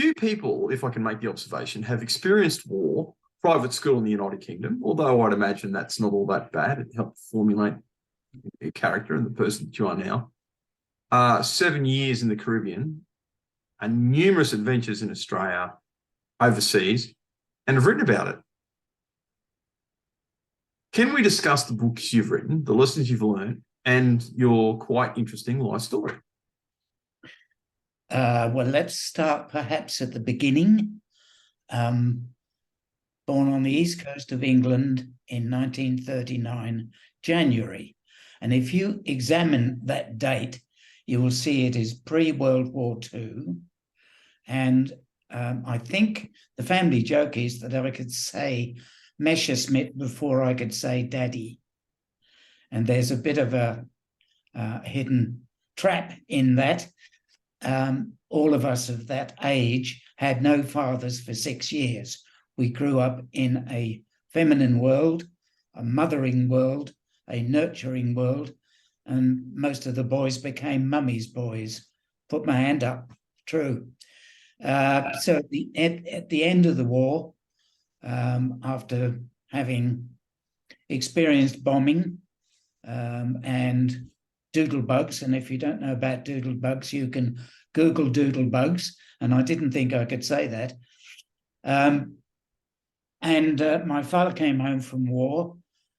few people, if I can make the observation, have experienced war, private school in the United Kingdom, although I'd imagine that's not all that bad. It helped formulate your character and the person that you are now. 7 years in the Caribbean and numerous adventures in Australia, overseas, and have written about it. Can we discuss the books you've written, the lessons you've learned, and your quite interesting life story? Well, let's start perhaps at the beginning. Born on the east coast of England in 1939, January. And if you examine that date, you will see it is pre-World War II. And I think the family joke is that I could say Messerschmitt before I could say Daddy. And there's a bit of a hidden trap in that. All of us of that age had no fathers for 6 years. We grew up in a feminine world, a mothering world, a nurturing world, and most of the boys became mummy's boys. Put my hand up, true. So at the end of the war, after having experienced bombing and doodlebugs, and if you don't know about doodlebugs, you can Google doodlebugs, and I didn't think I could say that. My father came home from war,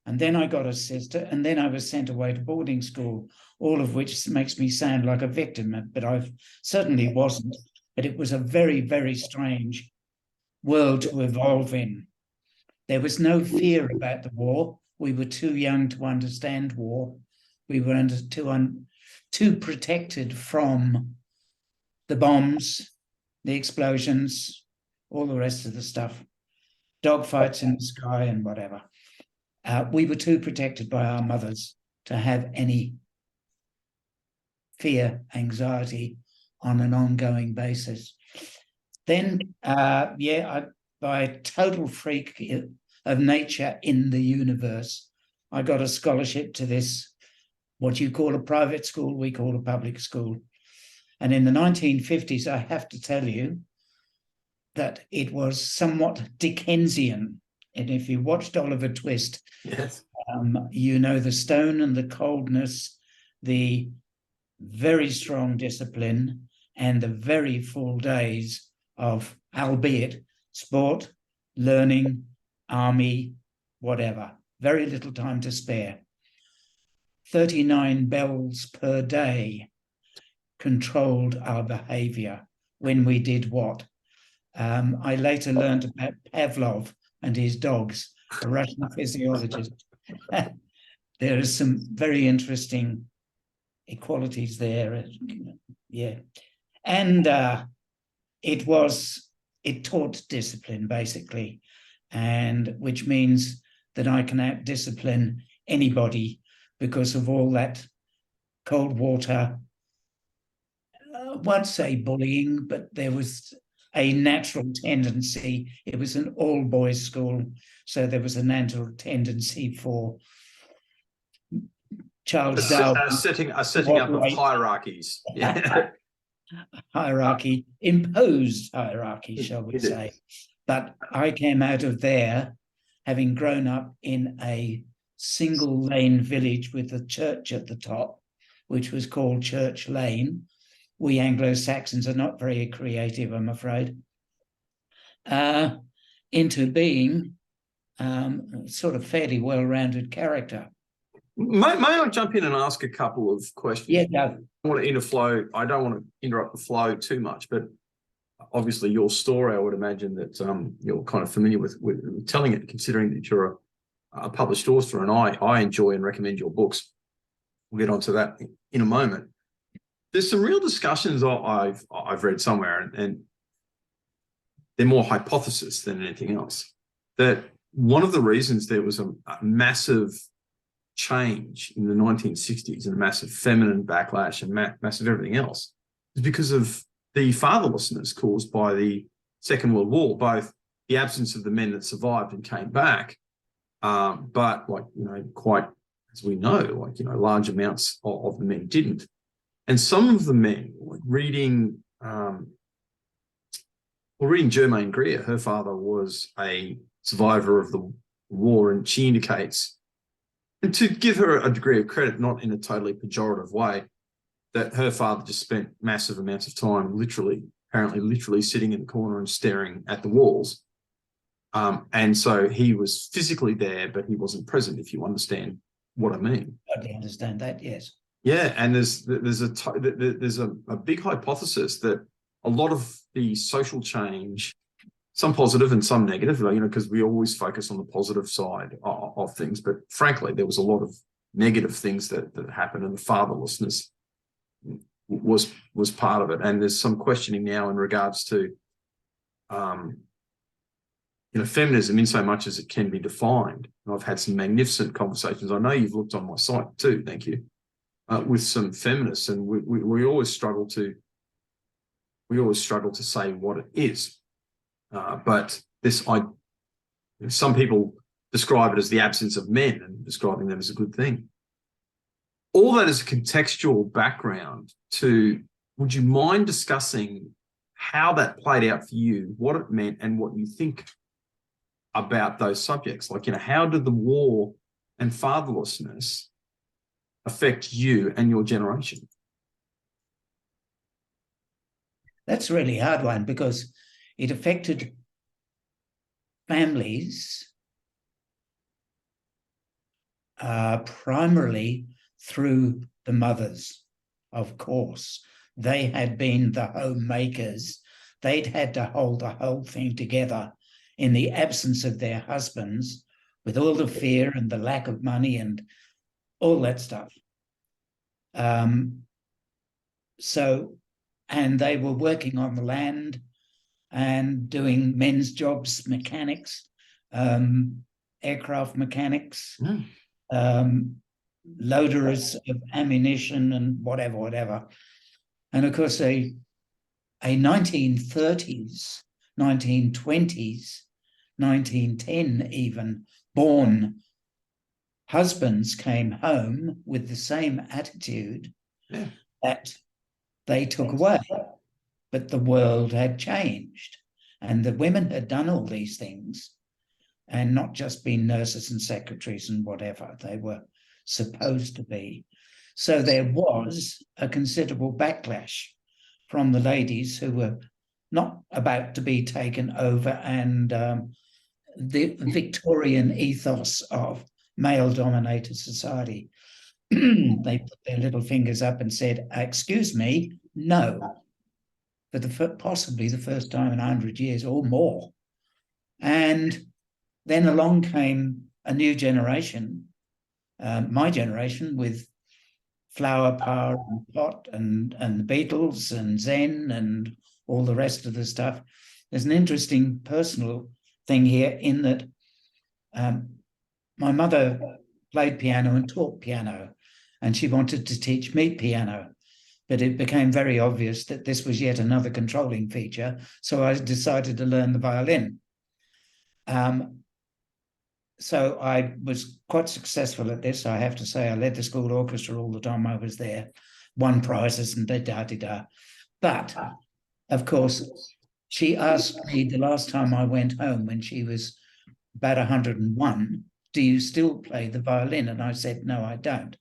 and then I got a sister, and then I was sent away to boarding school, all of which makes me sound like a victim, but I certainly wasn't. But it was a very, very strange world to evolve in. There was no fear about the war. We were too young to understand war. We were too protected from the bombs, the explosions, all the rest of the stuff, dogfights in the sky and whatever. We were too protected by our mothers to have any fear, anxiety on an ongoing basis. Then, by a total freak of nature in the universe, I got a scholarship to this, what you call a private school, we call a public school. And in the 1950s, I have to tell you that it was somewhat Dickensian. And if you watched Oliver Twist, yes, you know the stone and the coldness, the very strong discipline, and the very full days of, albeit sport, learning, army, whatever. Very little time to spare. 39 bells per day controlled our behavior when we did what. I later learned about Pavlov and his dogs, a Russian physiologist. There are some very interesting equalities there. Yeah. And it taught discipline, basically, and which means that I can out-discipline anybody because of all that cold water, I won't say bullying, but there was a natural tendency. It was an all-boys school, so there was a natural tendency for Charles Darwin. Setting up of hierarchies. Yeah. Hierarchy, imposed hierarchy, shall we say. But I came out of there having grown up in a single lane village with a church at the top, which was called Church Lane. We Anglo-Saxons are not very creative, I'm afraid. Into being sort of fairly well-rounded character. May I jump in and ask a couple of questions? Yeah, no. I don't want to interrupt the flow too much, but obviously your story, I would imagine that you're kind of familiar with telling it, considering that you're a published author, and I enjoy and recommend your books. We'll get onto that in a moment. There's some real discussions I've read somewhere, and they're more hypothesis than anything else, that one of the reasons there was a massive change in the 1960s and a massive feminine backlash and massive everything else is because of the fatherlessness caused by the Second World War, both the absence of the men that survived and came back, but quite as we know, large amounts of the men didn't. And some of the men, reading Well, reading Germaine Greer, her father was a survivor of the war, and she indicates, and to give her a degree of credit, not in a totally pejorative way, that her father just spent massive amounts of time apparently literally sitting in the corner and staring at the walls. And so he was physically there, but he wasn't present, if you understand what I mean. I understand that, yes. Yeah, and there's a big hypothesis that a lot of the social change, some positive and some negative, because we always focus on the positive side of things, but frankly, there was a lot of negative things that happened, and the fatherlessness was part of it. And there's some questioning now in regards to feminism in so much as it can be defined. And I've had some magnificent conversations. I know you've looked on my site too, thank you, with some feminists, and we always struggle to say what it is. But some people describe it as the absence of men, and describing them as a good thing. All that is a contextual background to, would you mind discussing how that played out for you, what it meant, and what you think about those subjects? Like, how did the war and fatherlessness affect you and your generation? That's a really hard one, because it affected families primarily through the mothers, of course. They had been the homemakers. They'd had to hold the whole thing together in the absence of their husbands, with all the fear and the lack of money and all that stuff. And they were working on the land and doing men's jobs, mechanics, aircraft mechanics, loaders of ammunition and whatever. And of course, a 1930s, 1920s, 1910 even born husbands came home with the same attitude that they took away. But the world had changed, and the women had done all these things and not just been nurses and secretaries and whatever they were supposed to be. So there was a considerable backlash from the ladies who were not about to be taken over, and the Victorian ethos of male-dominated society. They put their little fingers up and said, "Excuse me, no," for possibly the first time in 100 years or more. And then along came a new generation, my generation, with Flower Power and Pot and the Beatles and Zen and all the rest of the stuff. There's an interesting personal thing here in that my mother played piano and taught piano, and she wanted to teach me piano. But it became very obvious that this was yet another controlling feature, so I decided to learn the violin. So I was quite successful at this, I have to say. I led the school orchestra all the time I was there, won prizes and da-da-da-da. But, of course, she asked me the last time I went home, when she was about 101, "Do you still play the violin?" And I said, "No, I don't."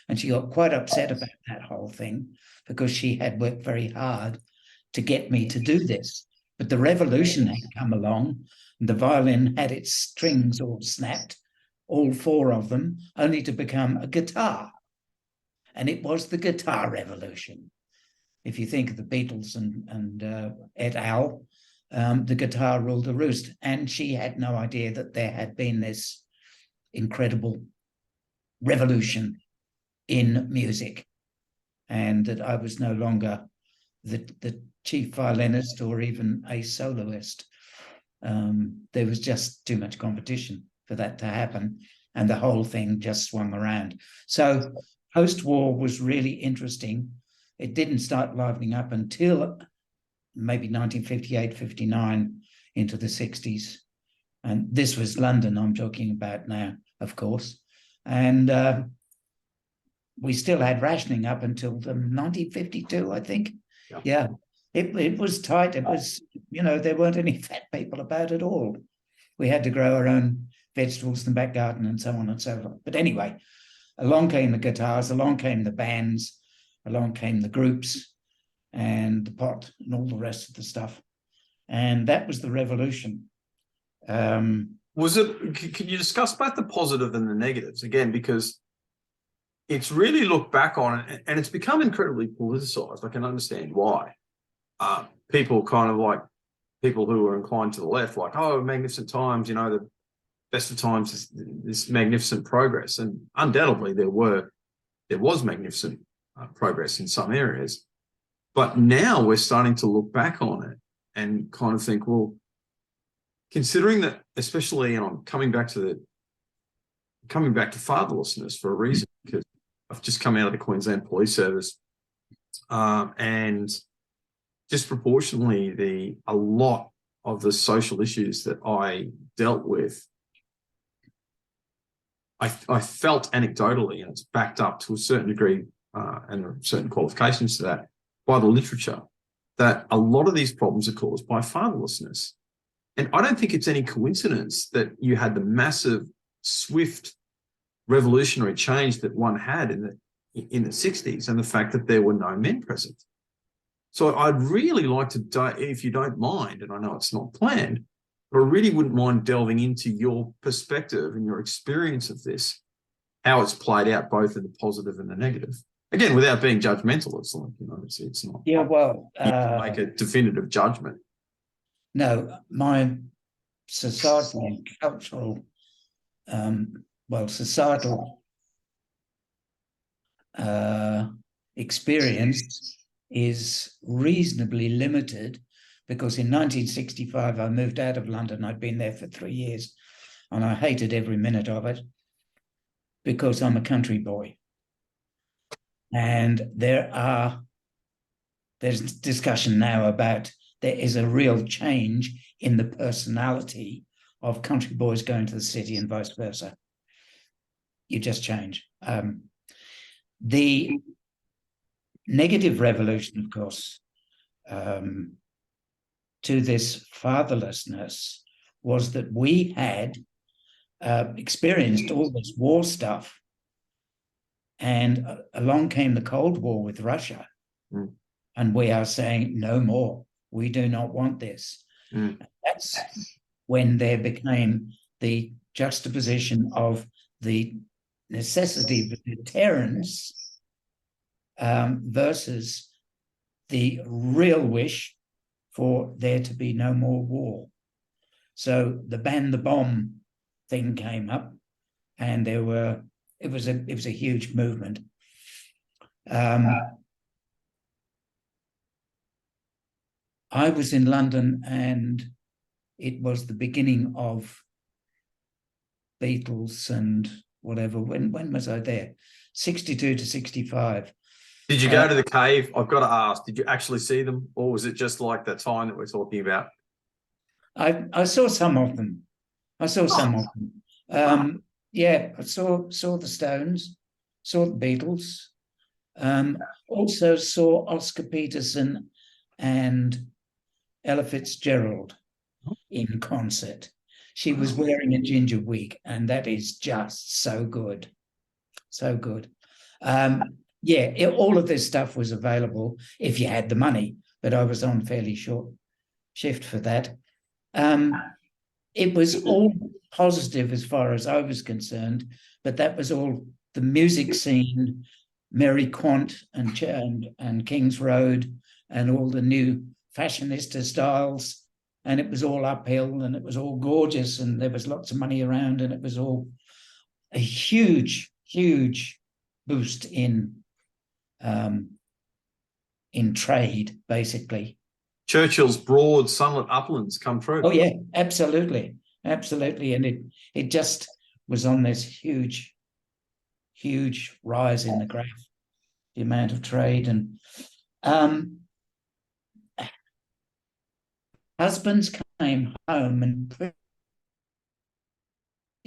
And she got quite upset about that whole thing, because she had worked very hard to get me to do this. But the revolution had come along, and the violin had its strings all snapped, all four of them, only to become a guitar. And it was the guitar revolution. If you think of the Beatles and et al., the guitar ruled the roost. And she had no idea that there had been this incredible revolution in music, and that I was no longer the chief violinist or even a soloist. There was just too much competition for that to happen, and the whole thing just swung around. So post-war was really interesting. It didn't start livening up until maybe 1958, 59, into the 60s. And this was London I'm talking about now, of course. And we still had rationing up until 1952, I think. Yeah. It was tight. It was, there weren't any fat people about at all. We had to grow our own vegetables in the back garden and so on and so forth. But anyway, along came the guitars, along came the bands, along came the groups and the pot and all the rest of the stuff. And that was the revolution. Can you discuss both the positive and the negatives again? Because it's really looked back on it and it's become incredibly politicized. I can understand why. People kind of like people who are inclined to the left, like, oh, magnificent times, the best of times is this magnificent progress. And undoubtedly there was magnificent progress in some areas. But now we're starting to look back on it and kind of think, well, considering that, especially, and I'm coming back to fatherlessness for a reason, because I've just come out of the Queensland Police Service, and disproportionately a lot of the social issues that I dealt with, I felt anecdotally, and it's backed up to a certain degree, and there are certain qualifications to that, by the literature, that a lot of these problems are caused by fatherlessness. And I don't think it's any coincidence that you had the massive, swift, revolutionary change that one had in the 60s, and the fact that there were no men present. So I'd really like to, if you don't mind, and I know it's not planned, but I really wouldn't mind delving into your perspective and your experience of this, how it's played out both in the positive and the negative. Again, without being judgmental, it's like, it's not. Yeah, well, make a definitive judgment. No, my societal and cultural, societal experience is reasonably limited, because in 1965 I moved out of London. I'd been there for 3 years and I hated every minute of it, because I'm a country boy. And there's discussion now about there is a real change in the personality of country boys going to the city and vice versa. You just change. The negative revolution, of course, to this fatherlessness was that we had experienced all this war stuff, and along came the Cold War with Russia. And we are saying, no more. We do not want this. That's when there became the juxtaposition of the necessity of deterrence versus the real wish for there to be no more war. So the ban the bomb thing came up, and it was a huge movement. I was in London, and it was the beginning of Beatles and whatever. When was I there? 62 to 65. Did you go to the cave? I've got to ask, did you actually see them, or was it just like the time that we're talking about? I saw some of them. I saw them. Yeah, I saw the Stones, saw the Beatles, also saw Oscar Peterson and Ella Fitzgerald in concert. She was wearing a ginger wig, and that is just so good. So good. All of this stuff was available if you had the money, but I was on fairly short shift for that. It was all positive as far as I was concerned, but that was all the music scene, Mary Quant and King's Road, and all the new fashionista styles, and it was all uphill, and it was all gorgeous, and there was lots of money around, and it was all a huge, huge boost in trade, basically. Churchill's broad sunlit uplands come through. Oh yeah, absolutely, and it just was on this huge rise in the graph, the amount of trade. And husbands came home and pretty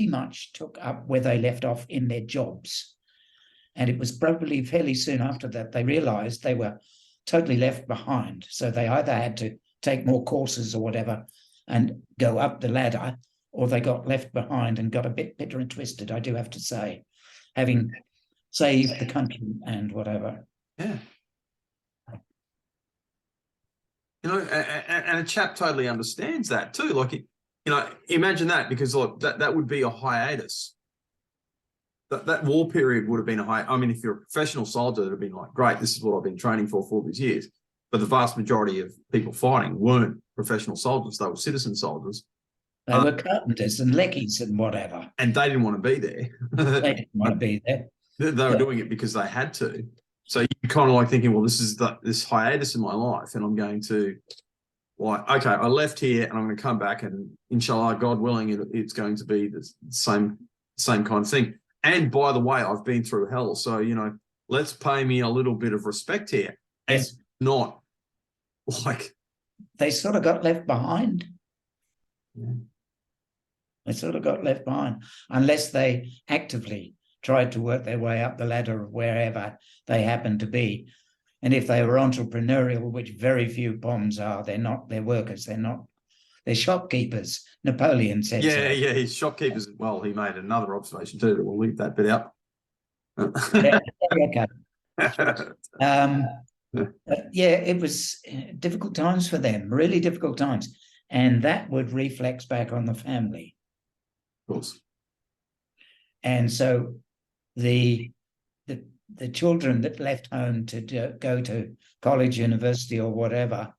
much took up where they left off in their jobs. And it was probably fairly soon after that they realized they were totally left behind. So they either had to take more courses or whatever and go up the ladder, or they got left behind and got a bit bitter and twisted, I do have to say, having saved the country and whatever. Yeah. You know, and a chap totally understands that too. Like, you know, imagine that, because like that would be a hiatus. That war period would have been a high. I mean, if you're a professional soldier, it would have been like, great, this is what I've been training for all these years. But the vast majority of people fighting weren't professional soldiers; they were citizen soldiers. They were carpenters and leckies and whatever. And they didn't want to be there. They didn't want to be there. They were doing it because they had to. So you're kind of like thinking, well, this is this hiatus in my life, and I'm going to, like, okay, I left here and I'm going to come back, and inshallah, God willing, it's going to be the same kind of thing. And by the way, I've been through hell, so, you know, let's pay me a little bit of respect here. Yes. It's not like they sort of got left behind. Yeah. They sort of got left behind, unless they actively tried to work their way up the ladder of wherever they happened to be. And if they were entrepreneurial, which very few bombs are, they're workers, they're shopkeepers. Napoleon said so. Yeah, he's shopkeepers. Well, he made another observation too, but we'll leave that bit out. Yeah, okay. Yeah, it was difficult times for them, really difficult times. And that would reflex back on the family. Of course. And so the children that left home to go to college, university, or whatever,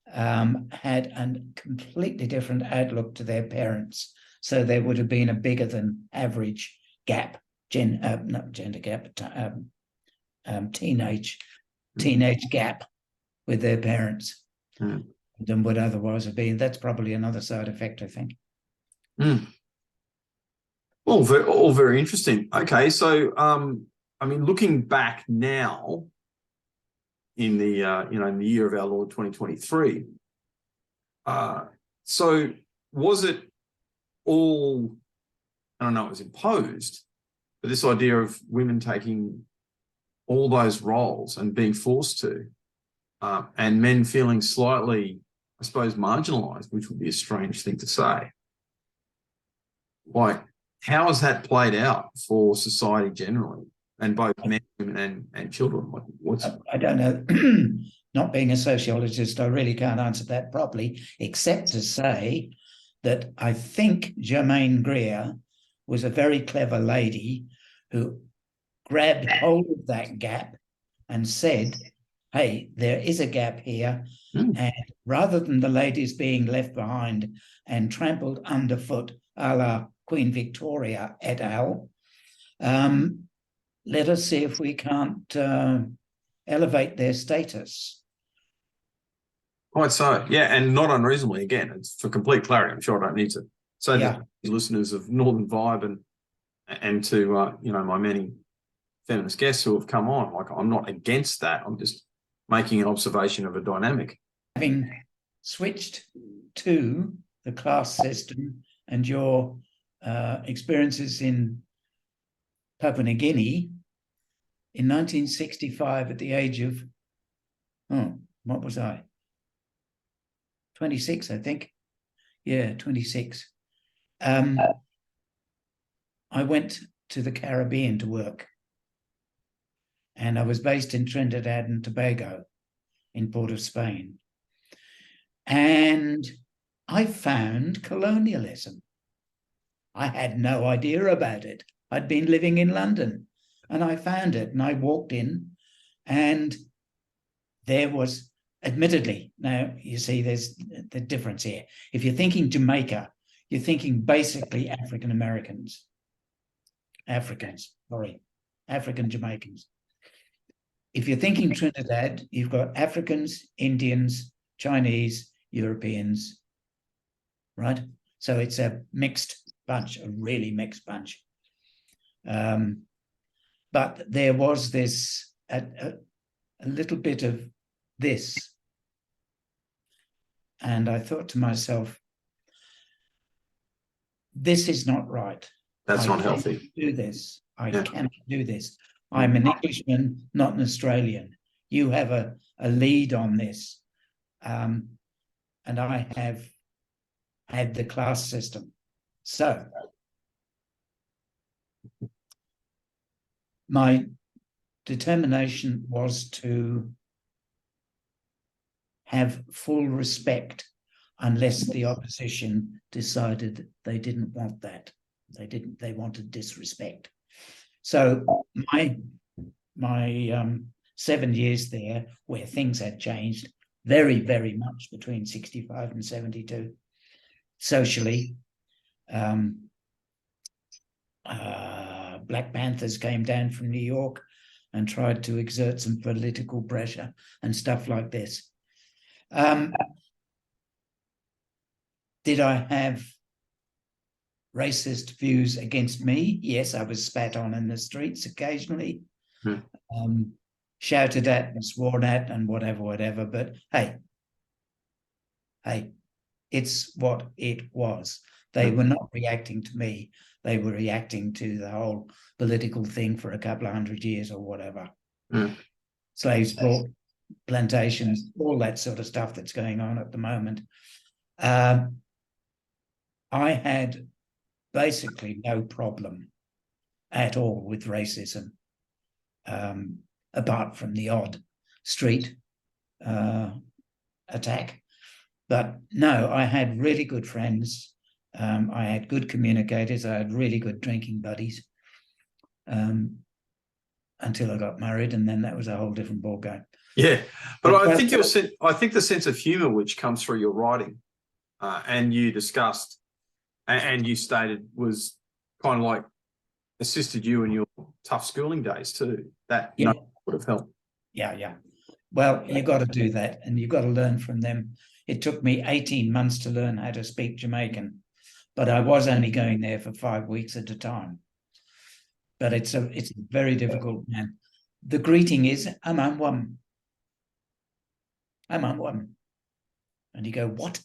had a completely different outlook to their parents. So there would have been a bigger than average gap, not gender gap, teenage gap with their parents than would otherwise have been. That's probably another side effect, I think. All very interesting. Okay, so I mean, looking back now in the in the year of our Lord 2023, so was it all? I don't know. It was imposed, but this idea of women taking all those roles and being forced to, and men feeling slightly, I suppose, marginalised, which would be a strange thing to say. Like, how has that played out for society generally, and both men, women, and children? Like, what's I don't know. Not being a sociologist, I really can't answer that properly, except to say that I think Germaine Greer was a very clever lady who grabbed hold of that gap and said, hey, there is a gap here. And rather than the ladies being left behind and trampled underfoot a la Queen Victoria et al., let us see if we can't elevate their status. Quite so, yeah, and not unreasonably. Again, it's for complete clarity. I'm sure I don't need to say that to listeners of Northern Vibe and to my many feminist guests who have come on. Like, I'm not against that. I'm just making an observation of a dynamic. Having switched to the class system and your experiences in Papua New Guinea in 1965, at the age of what was I? 26, I think. Yeah, 26. I went to the Caribbean to work. And I was based in Trinidad and Tobago, in Port of Spain. And I found colonialism. I had no idea about it. I'd been living in London, and I found it, and I walked in, and there was, admittedly, now you see there's the difference here. If you're thinking Jamaica, you're thinking basically African Jamaicans. If you're thinking Trinidad, you've got Africans, Indians, Chinese, Europeans, right? So it's a mixed bunch, a really mixed bunch. But there was this, a little bit of this. And I thought to myself, this is not right. That's not healthy. Do this. I cannot do this. I'm an Englishman, not an Australian. you have a lead on this. And I have had the class system. So my determination was to have full respect unless the opposition decided they didn't want that. They wanted disrespect. So my 7 years there, where things had changed very, very much between 65 and 72, socially, Black Panthers came down from New York and tried to exert some political pressure and stuff like this. Did I have racist views against me? Yes, I was spat on in the streets occasionally, shouted at and sworn at and whatever. But hey, it's what it was. They were not reacting to me. They were reacting to the whole political thing for a couple of 100 years or whatever. Slaves brought, plantations, all that sort of stuff that's going on at the moment. I had basically no problem at all with racism, apart from the odd street attack. But no, I had really good friends. I had good communicators. I had really good drinking buddies until I got married, and then that was a whole different ballgame. Yeah, but I think the sense of humour which comes through your writing, and you discussed, and you stated, was kind of like assisted you in your tough schooling days too. That would have helped. Yeah. Well, you got to do that, and you've got to learn from them. It took me 18 months to learn how to speak Jamaican, but I was only going there for 5 weeks at a time. But it's a very difficult, man. The greeting is, I'm on one. I'm on one. And you go, what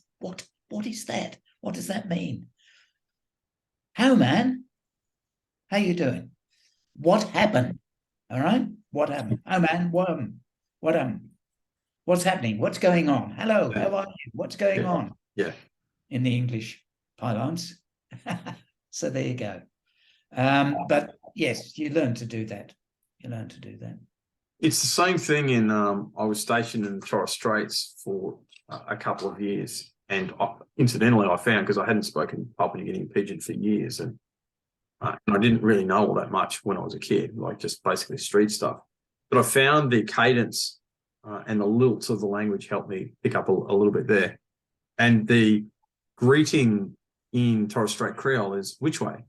is that? What does that mean? How, man? How you doing? What happened? All right? What happened? Oh, man, what's happening? What's going on? Hello, how are you? What's going on? Yeah. In the English parlance. So there you go. But yes, you learn to do that. It's the same thing in, I was stationed in the Torres Straits for a couple of years. And incidentally, I found, because I hadn't spoken Papua New Guinea Pidgin for years, and I didn't really know all that much when I was a kid, like just basically street stuff. But I found the cadence and the lilts of the language helped me pick up a little bit there. And the greeting in Torres Strait Creole is which way,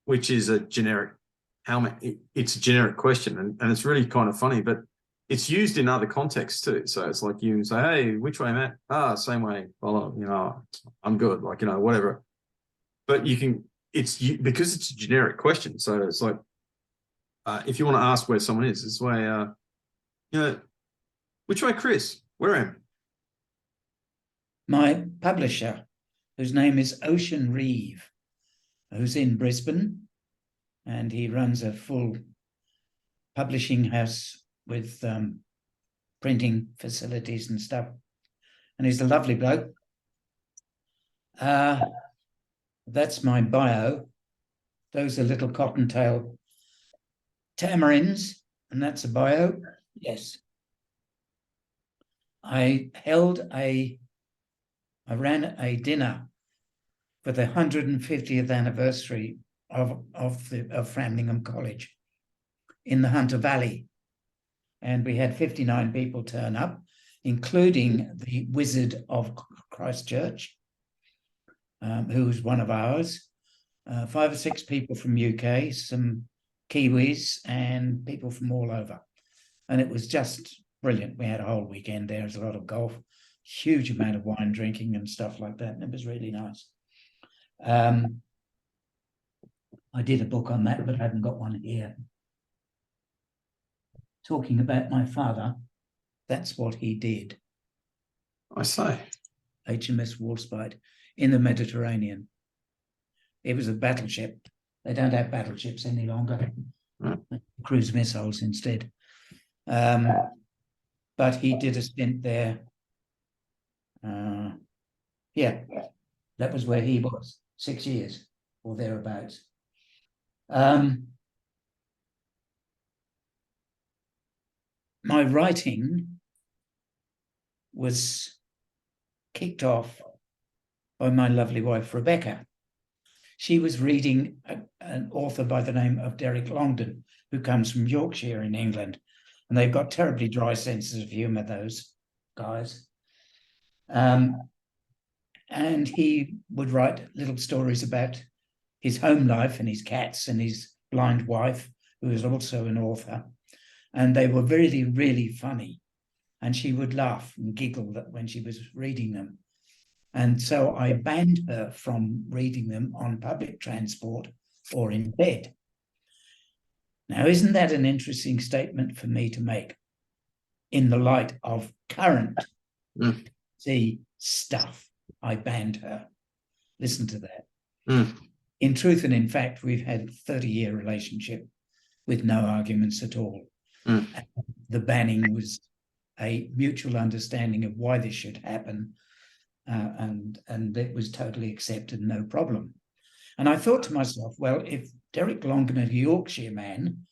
which is a generic, it's a generic question. And it's really kind of funny, but it's used in other contexts too. So it's like you say, hey, which way, Matt? Same way. Well, I'm good, whatever. But you can, because it's a generic question. So it's like, if you want to ask where someone is, this way, which way, Chris? Where am I? My publisher, whose name is Ocean Reeve, who's in Brisbane, and he runs a full publishing house with printing facilities and stuff. And he's a lovely bloke. That's my bio. Those are little cottontail tamarins, and that's a bio. Yes. I ran a dinner for the 150th anniversary of Framlingham College in the Hunter Valley. And we had 59 people turn up, including the Wizard of Christchurch, who was one of ours, 5 or 6 people from UK, some Kiwis, and people from all over. And it was just brilliant. We had a whole weekend there. There was a lot of golf, huge amount of wine drinking and stuff like that. And it was really nice. I did a book on that, but I haven't got one here. Talking about my father, that's what he did. I say. HMS Warspite in the Mediterranean. It was a battleship. They don't have battleships any longer. Cruise missiles instead. but he did a stint there. Yeah, that was where he was, 6 years or thereabouts. My writing was kicked off by my lovely wife, Rebecca. She was reading an author by the name of Derek Longden, who comes from Yorkshire in England. And they've got terribly dry senses of humour, those guys. And he would write little stories about his home life and his cats and his blind wife, who was also an author. And they were really, really funny. And she would laugh and giggle when she was reading them. And so I banned her from reading them on public transport or in bed. Now, isn't that an interesting statement for me to make in the light of current stuff? I banned her. Listen to that. In truth and in fact, we've had a 30-year relationship with no arguments at all. The banning was a mutual understanding of why this should happen, and it was totally accepted, no problem. And I thought to myself, well, if Derek Longden, a Yorkshire man,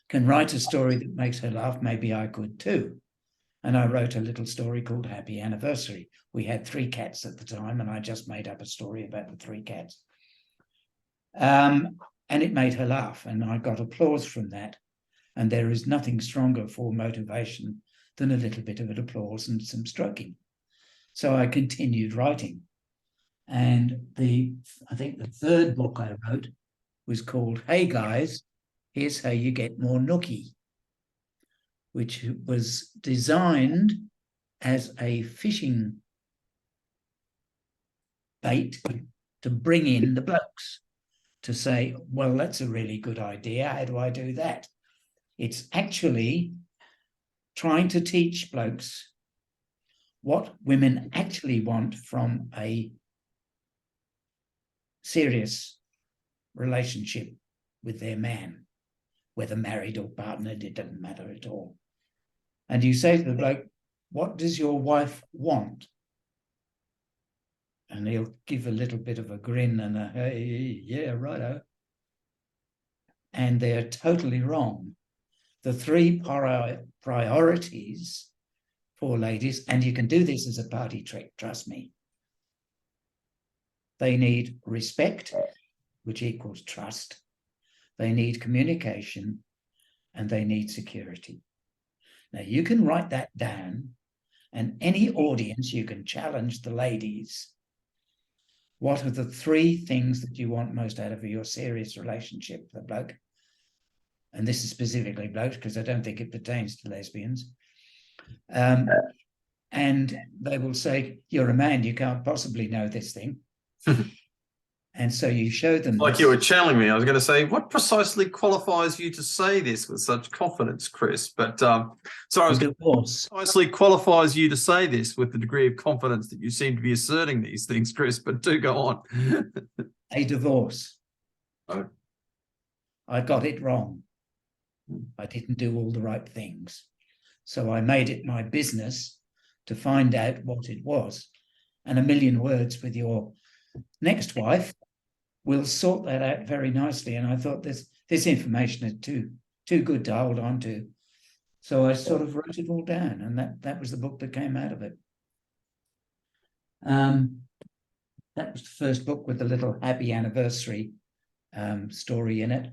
can write a story that makes her laugh, maybe I could too. And I wrote a little story called Happy Anniversary. We had 3 cats at the time, and I just made up a story about the 3 cats. And it made her laugh, and I got applause from that. And there is nothing stronger for motivation than a little bit of an applause and some stroking. So I continued writing. And I think the 3rd book I wrote was called Hey Guys, Here's How You Get More Nookie, which was designed as a fishing bait to bring in the blokes, to say, well, that's a really good idea. How do I do that? It's actually trying to teach blokes what women actually want from a serious relationship with their man, whether married or partnered, it doesn't matter at all. And you say to the bloke, what does your wife want? And he'll give a little bit of a grin and a, hey, yeah, righto. And they're totally wrong. The 3 priorities for ladies, and you can do this as a party trick, trust me. They need respect, which equals trust. They need communication, and they need security. Now, you can write that down, and any audience, you can challenge the ladies. What are the 3 things that you want most out of your serious relationship with a bloke? And this is specifically blokes, because I don't think it pertains to lesbians. And they will say, you're a man, you can't possibly know this thing. And so you show them like this. You were challenging me. I was going to say, what precisely qualifies you to say this with such confidence, Chris? But sorry, I was going to precisely qualifies you to say this with the degree of confidence that you seem to be asserting these things, Chris, but do go on. A divorce. Oh. I got it wrong. I didn't do all the right things. So I made it my business to find out what it was. And a million words with your next wife will sort that out very nicely. And I thought this information is too good to hold on to. So I sort of wrote it all down, and that was the book that came out of it. That was the first book with the little Happy Anniversary story in it,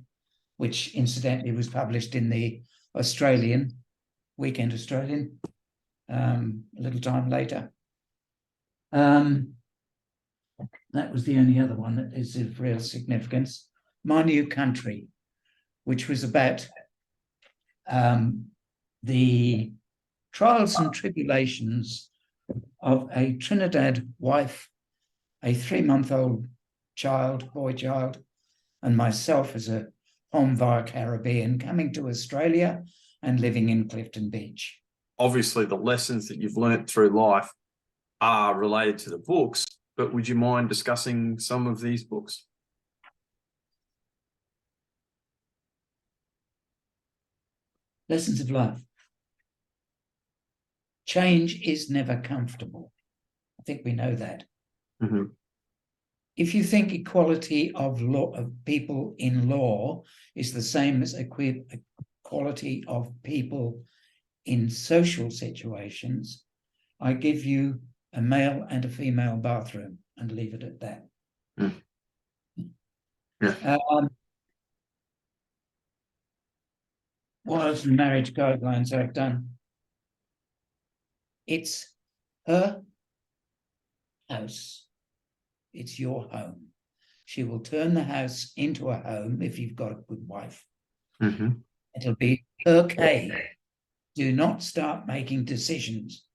which incidentally was published in the Weekend Australian, a little time later. That was the only other one that is of real significance. My New Country, which was about the trials and tribulations of a Trinidad wife, a 3-month-old boy child, and myself as a homme via Caribbean coming to Australia and living in Clifton Beach. Obviously, the lessons that you've learnt through life are related to the books, but would you mind discussing some of these books? Lessons of life. change is never comfortable. I think we know that. Mhm. If you think equality of law of people in law is the same as equality of people in social situations, I give you a male and a female bathroom and leave it at that. Mm. Yeah. What else in marriage guidelines I've done? It's her house. It's your home. She will turn the house into a home if you've got a good wife. Mhm. It'll be okay. Do not start making decisions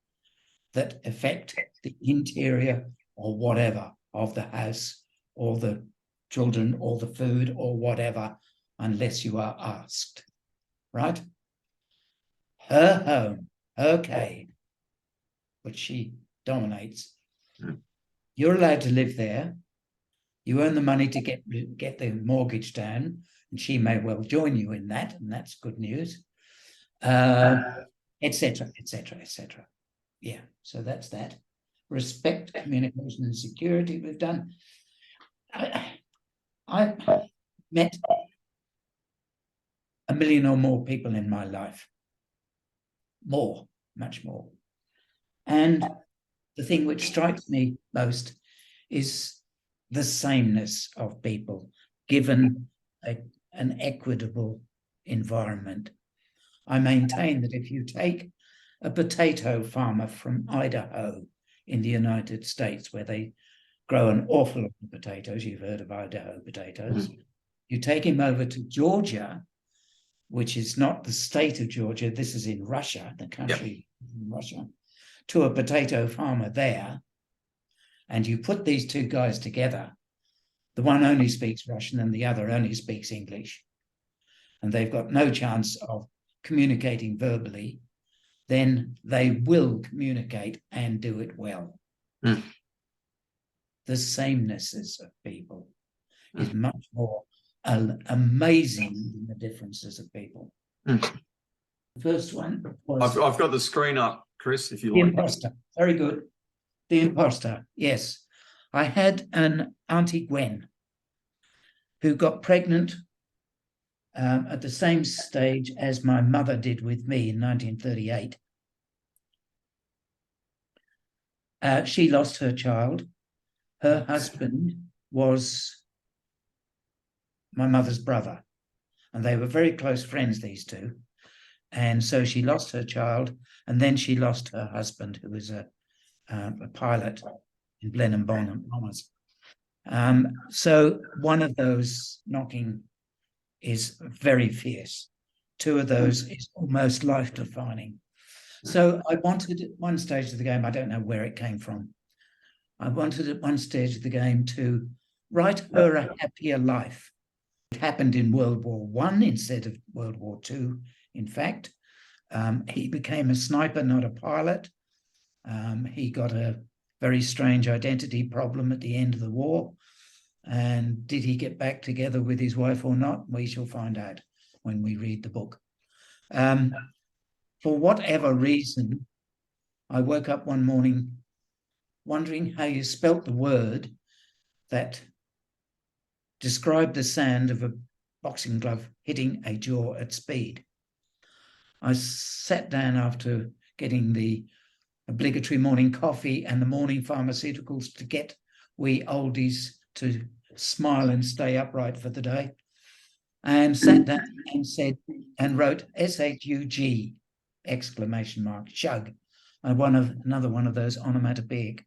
that affect the interior or whatever of the house or the children or the food or whatever, unless you are asked, right? Her home, her cave, which she dominates. Mm. You're allowed to live there. You earn the money to get the mortgage down, and she may well join you in that, and that's good news, etc., etc., etc. Yeah, so that's that. Respect, communication, and security we've done. I've met 1 million or more people in my life. More, much more. And the thing which strikes me most is the sameness of people given an equitable environment. I maintain that if you take a potato farmer from Idaho in the United States, where they grow an awful lot of potatoes, you've heard of Idaho potatoes, you take him over to Georgia, which is not the state of Georgia, this is in Russia, the country in Russia, to a potato farmer there, and you put these two guys together, the one only speaks Russian and the other only speaks English, and they've got no chance of communicating verbally, then they will communicate and do it well. Mm. The samenesses of people is much more amazing than the differences of people. Mm. The first one was I've got the screen up, Chris, if you The like. Imposter. Very good. The Imposter, yes. I had an Auntie Gwen who got pregnant at the same stage as my mother did with me in 1938. She lost her child. Her husband was my mother's brother, and they were very close friends, these two. And so she lost her child, and then she lost her husband, who was a pilot in Blenheim bombers. So one of those knocking is very fierce. Two of those is almost life-defining. So I wanted at one stage of the game, I don't know where it came from, I wanted at one stage of the game to write her a happier life. It happened in World War I instead of World War II, in fact. He became a sniper, not a pilot. He got a very strange identity problem at the end of the war. And did he get back together with his wife or not? We shall find out when we read the book. For whatever reason, I woke up one morning wondering how you spelt the word that described the sound of a boxing glove hitting a jaw at speed. I sat down after getting the obligatory morning coffee and the morning pharmaceuticals to get we oldies to smile and stay upright for the day, and sat down and said, and wrote SHUG, exclamation mark, shug, another one of those onomatopoeic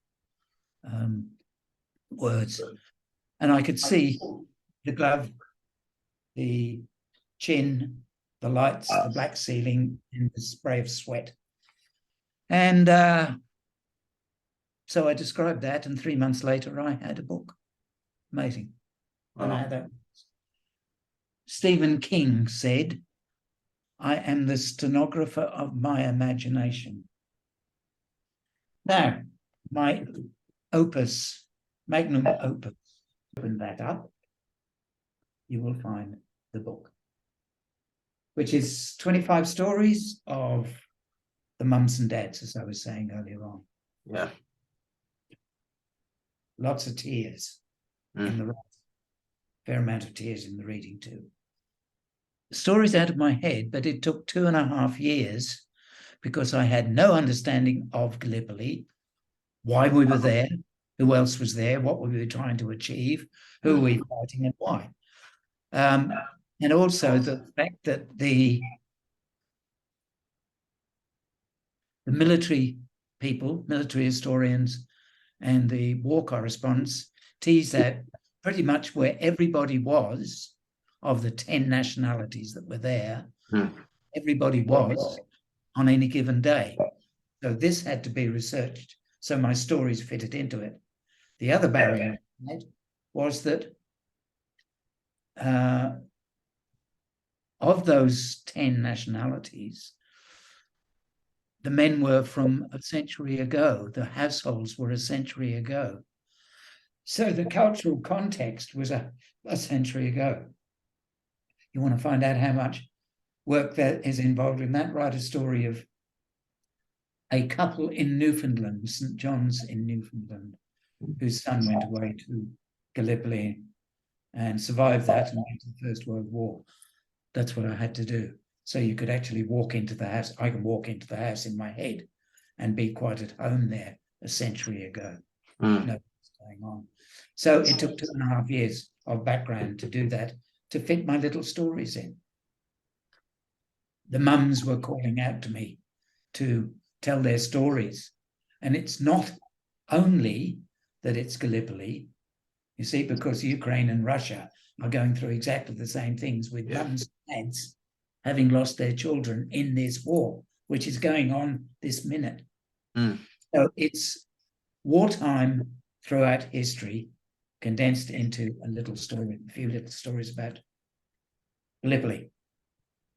words. And I could see the glove, the chin, the lights, the black ceiling, and the spray of sweat. And so I described that, and 3 months later, I had a book. Amazing. And I had that. Stephen King said, I am the stenographer of my imagination. Now, my opus, magnum opus, open that up, you will find the book, which is 25 stories of the the mums and dads, as I was saying earlier on. Yeah. Lots of tears in the fair amount of tears in the reading too. Stories out of my head, but it took 2.5 years because I had no understanding of Gallipoli, why we were there, who else was there, what we were trying to achieve, who were we fighting, and why. And also the fact that the military people, military historians, and the war correspondents tease that pretty much where everybody was, of the 10 nationalities that were there, everybody was on any given day. So this had to be researched, so my stories fitted into it. The other barrier was that of those 10 nationalities, the men were from a century ago. The households were a century ago. So the cultural context was a century ago. You want to find out how much work that is involved in that? Write a story of a couple in Newfoundland, St. John's in Newfoundland, whose son went away to Gallipoli and survived that and went to the First World War. That's what I had to do. So you could actually walk into the house. I can walk into the house in my head and be quite at home there a century ago. Know what's going on. So it took 2.5 years of background to do that, to fit my little stories in. The mums were calling out to me to tell their stories. And it's not only that it's Gallipoli, you see, because Ukraine and Russia are going through exactly the same things with mums and dads having lost their children in this war, which is going on this minute. So it's wartime throughout history condensed into a little story, a few little stories about Gallipoli.